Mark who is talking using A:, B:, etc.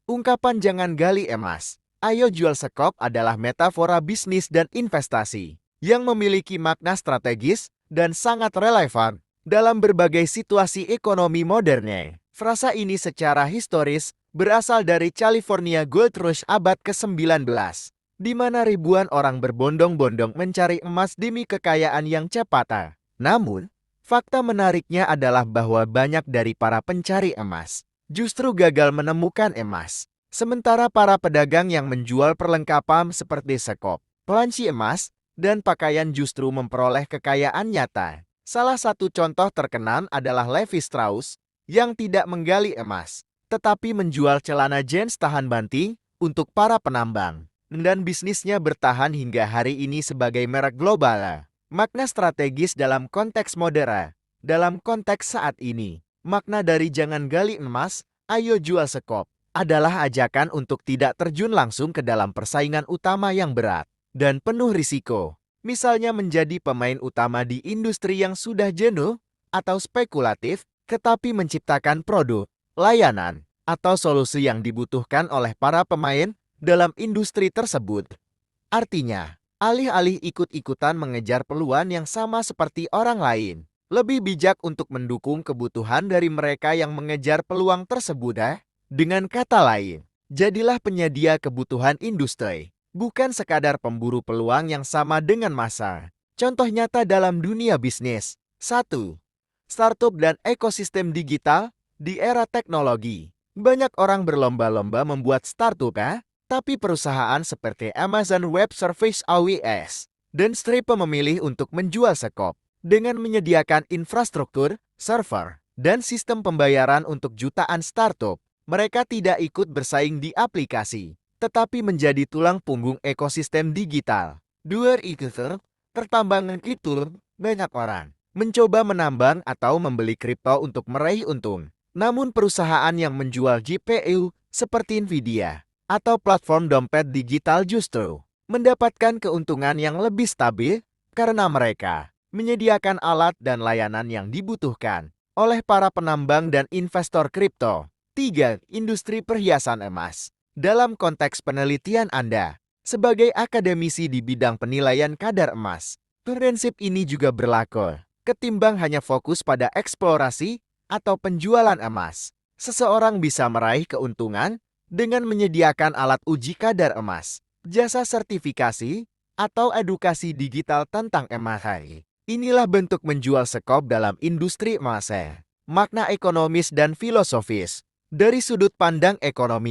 A: Ungkapan "jangan gali emas, ayo jual sekop" adalah metafora bisnis dan investasi yang memiliki makna strategis dan sangat relevan dalam berbagai situasi ekonomi modernnya. Frasa ini secara historis berasal dari California Gold Rush abad ke-19, di mana ribuan orang berbondong-bondong mencari emas demi kekayaan yang cepat. Namun, fakta menariknya adalah bahwa banyak dari para pencari emas justru gagal menemukan emas. Sementara para pedagang yang menjual perlengkapan seperti sekop, pelanci emas, dan pakaian justru memperoleh kekayaan nyata. Salah satu contoh terkenal adalah Levi Strauss yang tidak menggali emas, tetapi menjual celana jeans tahan banting untuk para penambang. Dan bisnisnya bertahan hingga hari ini sebagai merek global. Makna strategis dalam konteks modern. Dalam konteks saat ini, makna dari "jangan gali emas, ayo jual sekop" adalah ajakan untuk tidak terjun langsung ke dalam persaingan utama yang berat dan penuh risiko. Misalnya menjadi pemain utama di industri yang sudah jenuh atau spekulatif, tetapi menciptakan produk, layanan, atau solusi yang dibutuhkan oleh para pemain dalam industri tersebut. Artinya, alih-alih ikut-ikutan mengejar peluang yang sama seperti orang lain, lebih bijak untuk mendukung kebutuhan dari mereka yang mengejar peluang tersebut. Dengan kata lain, jadilah penyedia kebutuhan industri, bukan sekadar pemburu peluang yang sama dengan masa. Contoh nyata dalam dunia bisnis. 1. Startup dan ekosistem digital di era teknologi. Banyak orang berlomba-lomba membuat startup, tapi perusahaan seperti Amazon Web Services (AWS) dan Stripe memilih untuk menjual sekop dengan menyediakan infrastruktur, server, dan sistem pembayaran untuk jutaan startup. Mereka tidak ikut bersaing di aplikasi, tetapi menjadi tulang punggung ekosistem digital. 2. Pertambangan itu, banyak orang mencoba menambang atau membeli kripto untuk meraih untung. Namun perusahaan yang menjual GPU seperti Nvidia atau platform dompet digital justru mendapatkan keuntungan yang lebih stabil karena mereka menyediakan alat dan layanan yang dibutuhkan oleh para penambang dan investor kripto. 3. Industri perhiasan emas. Dalam konteks penelitian Anda, sebagai akademisi di bidang penilaian kadar emas, prinsip ini juga berlaku. Ketimbang hanya fokus pada eksplorasi atau penjualan emas, seseorang bisa meraih keuntungan dengan menyediakan alat uji kadar emas, jasa sertifikasi, atau edukasi digital tentang emas. Inilah bentuk menjual sekop dalam industri emas. Makna ekonomis dan filosofis. Dari sudut pandang ekonomi,